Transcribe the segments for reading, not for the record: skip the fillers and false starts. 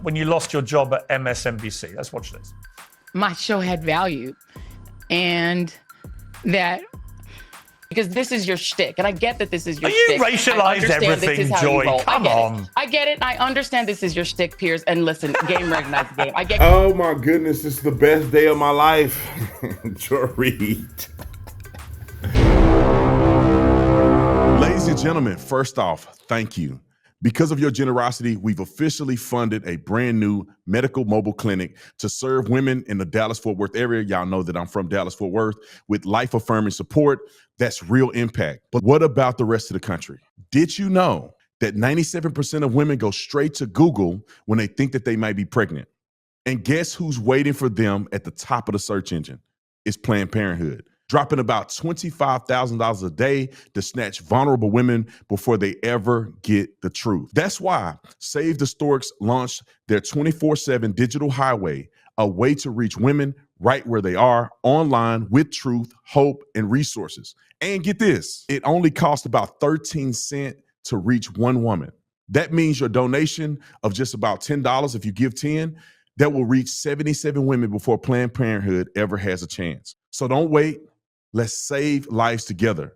when you lost your job at MSNBC? Let's watch this. My show had value, and that because this is your shtick, and I get that this is your shtick. You racialized everything, Joy. Come on. I get it. I understand this is your shtick, Piers. And listen, game recognized game. I get. Oh my goodness, it's the best day of my life. Joy Reid. Ladies and gentlemen, first off, thank you. Because of your generosity, we've officially funded a brand new medical mobile clinic to serve women in the Dallas-Fort Worth area. Y'all know that I'm from Dallas-Fort Worth, with life-affirming support. That's real impact. But what about the rest of the country? Did you know that 97% of women go straight to Google when they think that they might be pregnant? And guess who's waiting for them at the top of the search engine? It's Planned Parenthood, dropping about $25,000 a day to snatch vulnerable women before they ever get the truth. That's why Save the Storks launched their 24/7 digital highway, a way to reach women right where they are, online, with truth, hope, and resources. And get this, it only costs about 13 cents to reach one woman. That means your donation of just about $10, if you give 10, that will reach 77 women before Planned Parenthood ever has a chance. So don't wait. Let's save lives together.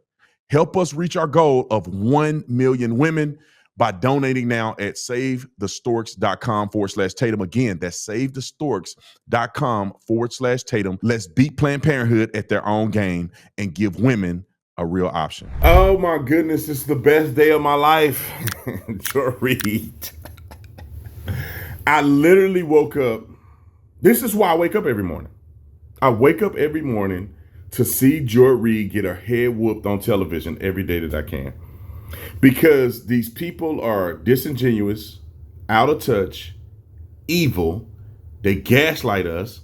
Help us reach our goal of 1 million women by donating now at SaveTheStorks.com/Tatum. Again, that's SaveTheStorks.com/Tatum. Let's beat Planned Parenthood at their own game and give women a real option. Oh my goodness, it's the best day of my life. Joy Reid. I literally woke up. This is why I wake up every morning. I wake up every morning to see Joy Reid get her head whooped on television every day that I can. Because these people are disingenuous, out of touch, evil. They gaslight us.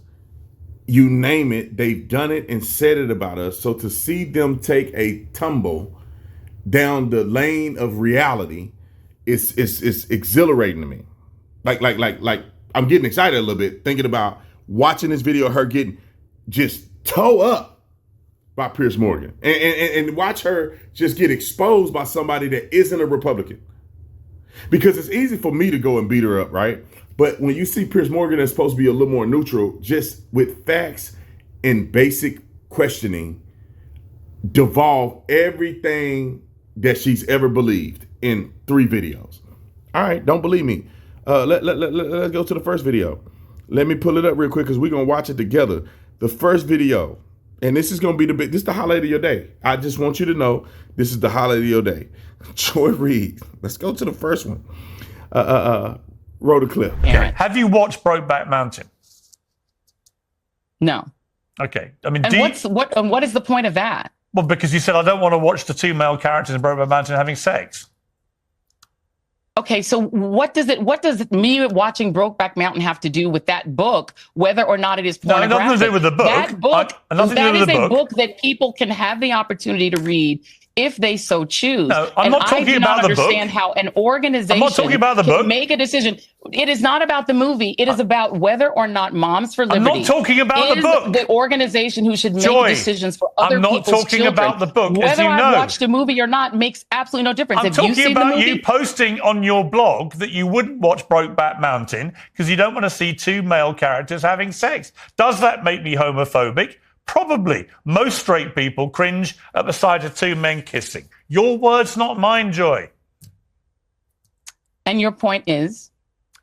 You name it, they've done it and said it about us. So to see them take a tumble down the lane of reality is exhilarating to me. Like I'm getting excited a little bit thinking about watching this video of her getting just toe up by Piers Morgan and watch her just get exposed by somebody that isn't a Republican. Because it's easy for me to go and beat her up, right? But when you see Piers Morgan is supposed to be a little more neutral, just with facts and basic questioning, devolve everything that she's ever believed in 3 videos. All right, don't believe me. Let's go to the first video. Let me pull it up real quick because we're going to watch it together. The first video. And this is going to be this is the highlight of your day. I just want you to know this is the highlight of your day. Joy Reid. Let's go to the first one. Roll the clip. Okay. Have you watched Brokeback Mountain? No. Okay. I mean, and what is the point of that? Well, because you said I don't want to watch the 2 male characters in Brokeback Mountain having sex. Okay, so what does me watching Brokeback Mountain have to do with that book, whether or not it is pornographic? No, nothing to do with the book. That book, that is a book that people can have the opportunity to read if they so choose. No, I'm not talking about the book. I do not understand how an organization can make a decision. It is not about the movie. It is about whether or not Moms for Liberty I'm not talking about the book. The organization who should make decisions for other people's children. I'm not talking about the book, whether as you know. I watched a movie or not makes absolutely no difference. I'm talking about you posting on your blog that you wouldn't watch Brokeback Mountain because you don't want to see 2 male characters having sex. Does that make me homophobic? Probably. Most straight people cringe at the sight of 2 men kissing. Your words, not mine, Joy. And your point is?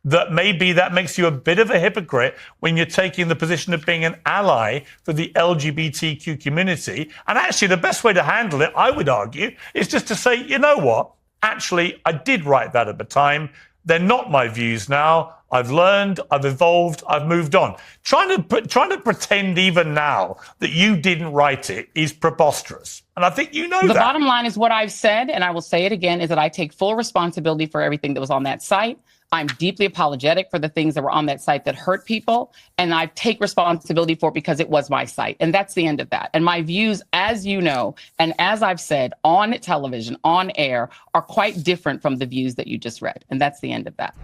That maybe that makes you a bit of a hypocrite when you're taking the position of being an ally for the LGBTQ community. And actually, the best way to handle it, I would argue, is just to say, you know what? Actually, I did write that at the time. They're not my views now. I've learned, I've evolved, I've moved on. Trying to pretend even now that you didn't write it is preposterous. And I think you know that. The bottom line is what I've said, and I will say it again, is that I take full responsibility for everything that was on that site. I'm deeply apologetic for the things that were on that site that hurt people, and I take responsibility for it because it was my site. And that's the end of that. And my views, as you know, and as I've said on television, on air, are quite different from the views that you just read. And that's the end of that.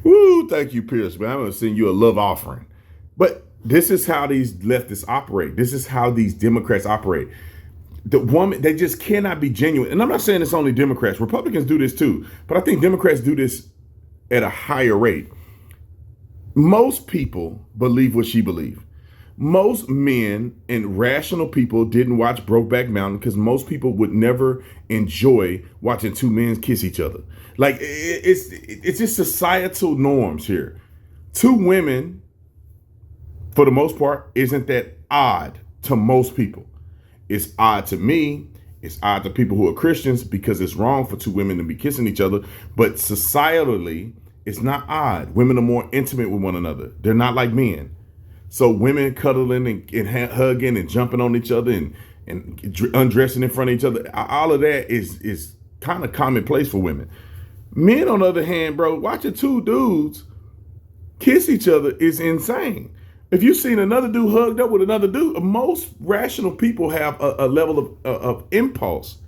Woo, thank you, Piers, man. I'm going to send you a love offering. But this is how these leftists operate. This is how these Democrats operate. The woman, they just cannot be genuine. And I'm not saying it's only Democrats. Republicans do this too. But I think Democrats do this at a higher rate. Most people believe what she believed. Most men and rational people didn't watch Brokeback Mountain because most people would never enjoy watching two men kiss each other. Like it's just societal norms here. Two women, for the most part, isn't that odd to most people. It's odd to me. It's odd to people who are Christians because it's wrong for two women to be kissing each other. But societally, it's not odd. Women are more intimate with one another. They're not like men. So women cuddling and hugging and jumping on each other and undressing in front of each other, all of that is kind of commonplace for women. Men, on the other hand, bro, watching two dudes kiss each other is insane. If you've seen another dude hugged up with another dude, most rational people have a level of impulse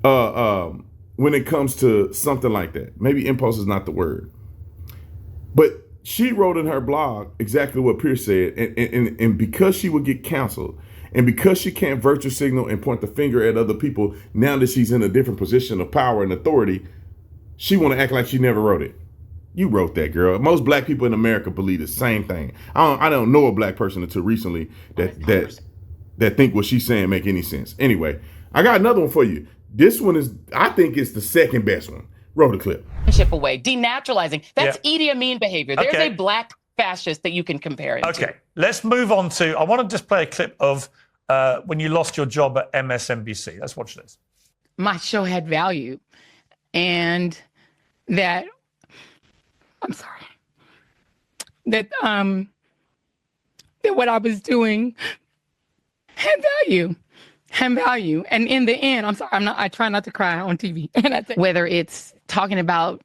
when it comes to something like that. Maybe impulse is not the word. But she wrote in her blog exactly what Piers said, and because she would get canceled, and because she can't virtue signal and point the finger at other people, now that she's in a different position of power and authority, she want to act like she never wrote it. You wrote that, girl. Most black people in America believe the same thing. I don't know a black person until recently that think what she's saying make any sense. Anyway, I got another one for you. This one is, I think it's the second best one. Roll the clip. Away, denaturalizing. That's Idi Amin behavior. There's a black fascist that you can compare it to. Okay, let's move on to, I want to just play a clip of when you lost your job at MSNBC. Let's watch this. My show had value, and that, I'm sorry, that what I was doing had value. And in the end, I'm sorry, I try not to cry on TV. And whether it's talking about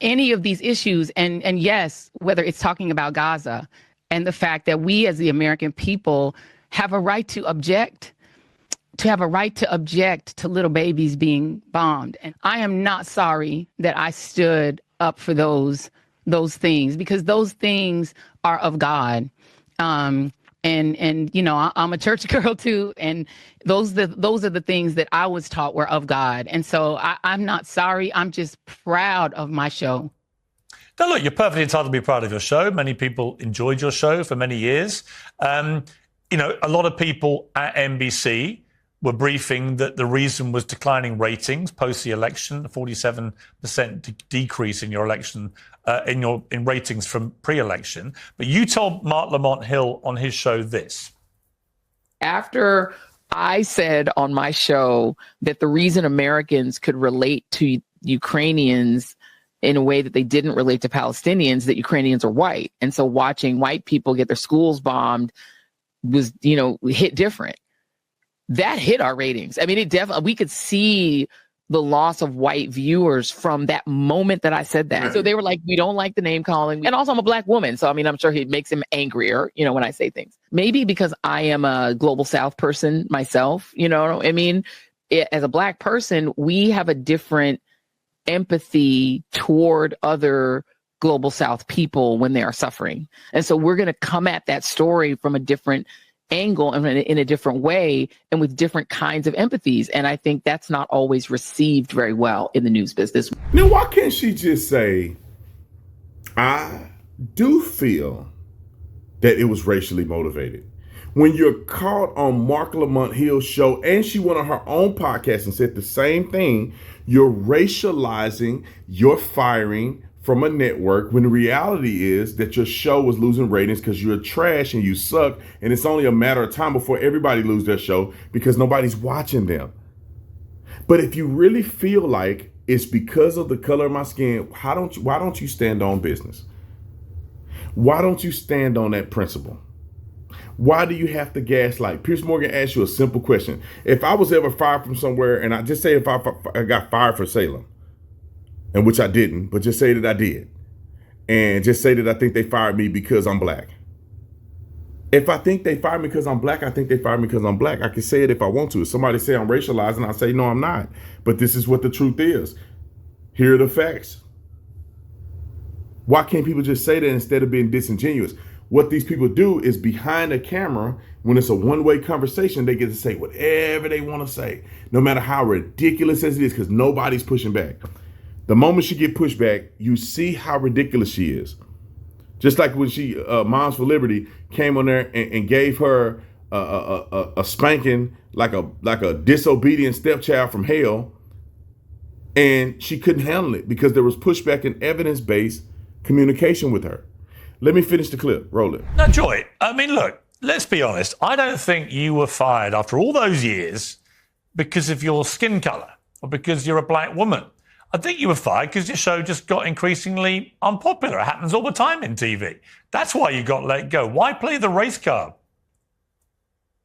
any of these issues, and yes, whether it's talking about Gaza and the fact that we as the American people have a right to object, to little babies being bombed. And I am not sorry that I stood up for those things, because those things are of God. And you know, I'm a church girl too, and those are the things that I was taught were of God. And so I'm not sorry. I'm just proud of my show. Now, look, you're perfectly entitled to be proud of your show. Many people enjoyed your show for many years. You know, a lot of people at NBC were briefing that the reason was declining ratings post the election, a 47% decrease in your election, in ratings from pre-election. But you told Mark Lamont Hill on his show this. After I said on my show that the reason Americans could relate to Ukrainians in a way that they didn't relate to Palestinians, that Ukrainians are white. And so watching white people get their schools bombed was, you know, hit different. That hit our ratings. I mean, it definitely, we could see the loss of white viewers from that moment that I said that. So they were like, we don't like the name calling. And also I'm a black woman. So, I mean, I'm sure it makes him angrier, you know, when I say things. Maybe because I am a global South person myself, you know, I mean, as a black person, we have a different empathy toward other global South people when they are suffering. And so we're going to come at that story from a different angle and in a different way and with different kinds of empathies. And I think that's not always received very well in the news business. Now, why can't she just say, I do feel that it was racially motivated? When you're caught on Mark Lamont Hill's show, and she went on her own podcast and said the same thing, you're racializing, you're firing from a network, when the reality is that your show was losing ratings because you're trash and you suck, and it's only a matter of time before everybody lose their show because nobody's watching them. But if you really feel like it's because of the color of my skin, why don't you stand on business? Why don't you stand on that principle? Why do you have to gaslight? Piers Morgan asked you a simple question. If I was ever fired from somewhere, and I just say if I got fired for Salem, and which I didn't, but just say that I did. And just say that I think they fired me because I'm black. If I think they fired me because I'm black, I think they fired me because I'm black. I can say it if I want to. If somebody say I'm racialized, and I say, no, I'm not. But this is what the truth is. Here are the facts. Why can't people just say that instead of being disingenuous? What these people do is behind a camera, when it's a one-way conversation, they get to say whatever they want to say, no matter how ridiculous as it is, because nobody's pushing back. The moment she get pushed back, you see how ridiculous she is. Just like when she, Moms for Liberty, came on there and gave her a spanking like a disobedient stepchild from hell, and she couldn't handle it because there was pushback and evidence-based communication with her. Let me finish the clip. Roll it. Now, Joy, I mean, look, let's be honest. I don't think you were fired after all those years because of your skin color or because you're a black woman. I think you were fired because your show just got increasingly unpopular. It happens all the time in TV. That's why you got let go. Why play the race card?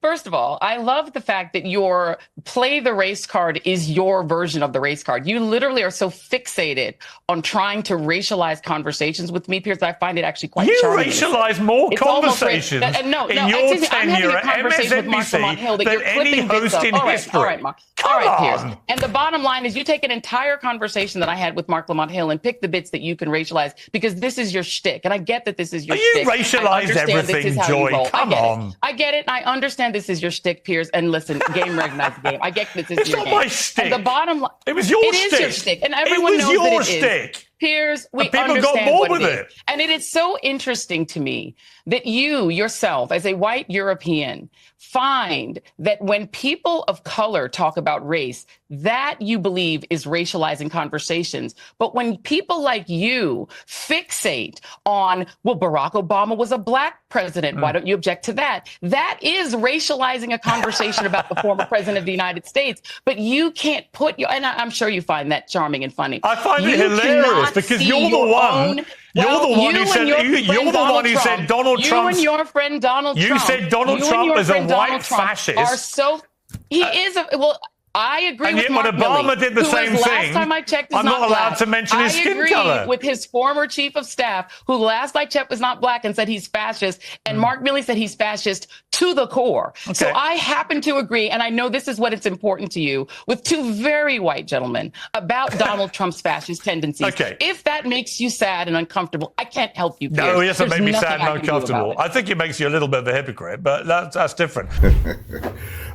First of all, I love the fact that your play the race card is your version of the race card. You literally are so fixated on trying to racialize conversations with me, Piers, that I find it actually quite charming. You racialize more It's conversations in your tenure at MSNBC than any host in history. All right, Mark. Come all right, on. Piers. And the bottom line is you take an entire conversation that I had with Mark Lamont Hill and pick the bits that you can racialize because this is your shtick. And I get that this is your shtick. You racialize everything, Joy. Come on. I get it. I understand this is your shtick, Piers. And listen, game recognized the game. I get this is It's your not game. my shtick. And the bottom line, It was your it shtick. is your shtick, and everyone knows your that it is. Piers, we And people understand got bored what with it is. it. And it is so interesting to me that you yourself, as a white European, find that when people of color talk about race, that you believe is racializing conversations. But when people like you fixate on, well, Barack Obama was a black president, why don't you object to that? That is racializing a conversation about the former president of the United States. But you can't put your, and I'm sure you find that charming and funny. I find it You hilarious cannot because see you're the your one. own- You're Well, the one you who said and your you're friend the one who Donald said Donald You Trump. and your friend Donald You Trump. said Donald you and Trump your is a friend white Donald Trump fascist. Are so he is a well. I agree And with yet Mark when Obama Milley, did the who same is, thing, last time I checked, is I'm not allowed black. to mention his skin I color. agree with his former chief of staff, who last I checked was not black and said he's fascist. And Mark Milley said he's fascist to the core. So Okay. I happen to agree, and I know this is what it's important to you, with two very white gentlemen about Donald Trump's fascist tendencies. Okay. If that makes you sad and uncomfortable, I can't help you. No, Piers. it doesn't There's make me nothing sad I and can do about uncomfortable. it. I think it makes you a little bit of a hypocrite, but that's different.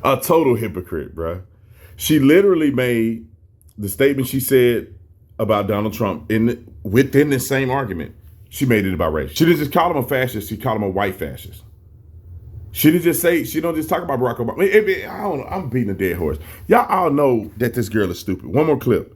A total hypocrite, bruh. She literally made the statement she said about Donald Trump within the same argument. She made it about race. She didn't just call him a fascist. She called him a white fascist. She didn't just say, she don't just talk about Barack Obama. I don't know, I'm beating a dead horse. Y'all all know that this girl is stupid. One more clip,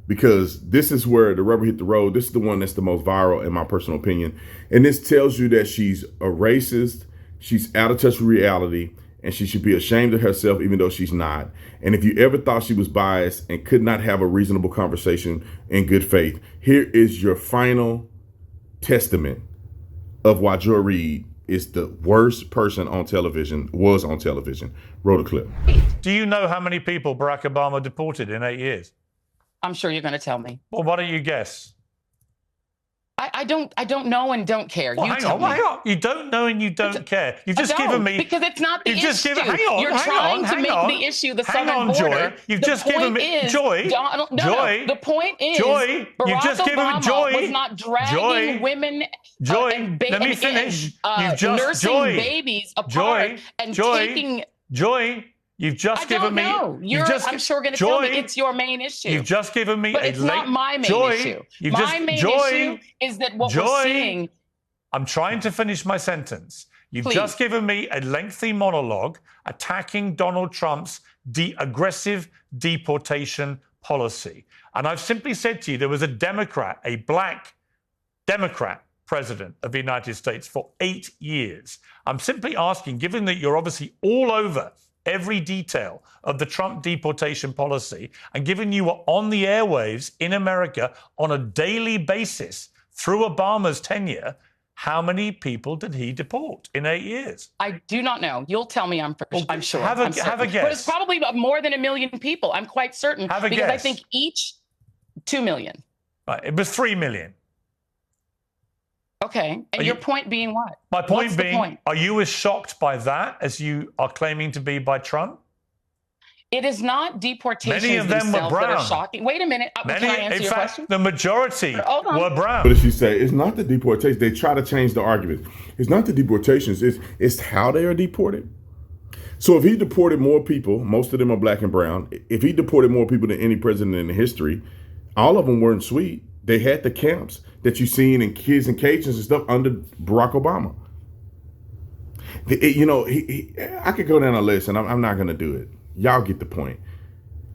because this is where the rubber hit the road. This is the one that's the most viral in my personal opinion. And this tells you that she's a racist, she's out of touch with reality, and she should be ashamed of herself even though she's not. And if you ever thought she was biased and could not have a reasonable conversation in good faith, here is your final testament of why Joy Reid is the worst person on television, was on television. Roll the clip. Do you know how many people Barack Obama deported in 8 years? I'm sure you're going to tell me. Well, why don't you guess? I don't know and don't care. Well, you hang tell on, me. hang on. You don't know and you don't care. You've I just don't, given me... because it's not the You've issue. just given... Hang on, You're hang trying on, to make hang on. the issue the Hang southern on, Joy. border. You've The just given point me... is, Joy, Donald, no, Joy, no. The point is, Joy, Barack you've just given me... Obama Joy, was not dragging Joy, women Joy, and let me finish. and, You've just... nursing Joy, babies apart Joy, and Joy, taking... Joy, you've just I given don't me... know. I'm sure going to tell me it's your main issue. You've just given me but a it's not my main Joy, issue. You've My just... main Joy, issue is that what Joy, we're seeing... I'm trying to finish my sentence. You've Please. just given me a lengthy monologue attacking Donald Trump's aggressive deportation policy. And I've simply said to you, there was a Democrat, a black Democrat president of the United States for 8 years. I'm simply asking, given that you're obviously all over every detail of the Trump deportation policy, and given you were on the airwaves in America on a daily basis through Obama's tenure, how many people did he deport in 8 years? I do not know. You'll tell me. I'm sure. Have a I'm certain. guess. But it's probably more than 1 million people. I'm quite certain. Have a because I guess. think each 2 million. Right, it was 3 million. Okay. And your point being what? My point What's being, the point? are you as shocked by that as you are claiming to be by Trump? It is not deportations Many of them were themselves that are brown. shocking. Wait a minute. Can I answer in your fact, question? the majority Hold on. were What brown. did she say? It's not the deportation. They try to change the argument. It's not the deportations. It's how they are deported. So if he deported more people, most of them are black and brown. If he deported more people than any president in history, All of them weren't sweet. They had the camps that you've seen in Kids and Cajuns and stuff under Barack Obama. I could go down a list, and I'm not going to do it. Y'all get the point.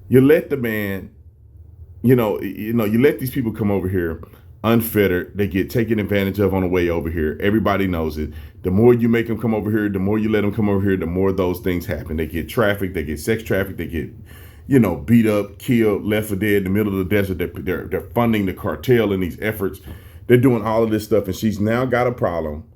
You let the man, you let these people come over here unfettered. They get taken advantage of on the way over here. Everybody knows it. The more you make them come over here, the more you let them come over here, the more those things happen. They get trafficked, they get sex trafficked, they get, beat up, killed, left for dead in the middle of the desert. They're funding the cartel in these efforts. They're doing all of this stuff, and she's now got a problem.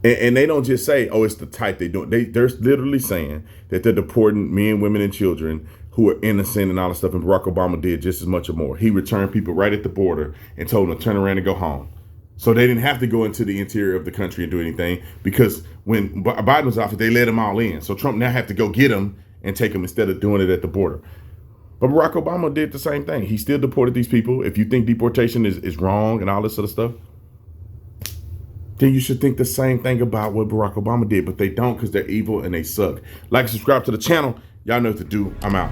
And they don't just say, oh, it's the type they do. They're literally saying that they're deporting men, women, and children who are innocent and all this stuff. And Barack Obama did just as much or more. He returned people right at the border and told them to turn around and go home. So they didn't have to go into the interior of the country and do anything, because when Biden was offered, they let them all in. So Trump now have to go get them and take them instead of doing it at the border. But Barack Obama did the same thing. He still deported these people. If you think deportation is wrong and all this sort of stuff, then you should think the same thing about what Barack Obama did. But they don't, because they're evil and they suck. Like and subscribe to the channel. Y'all know what to do. I'm out.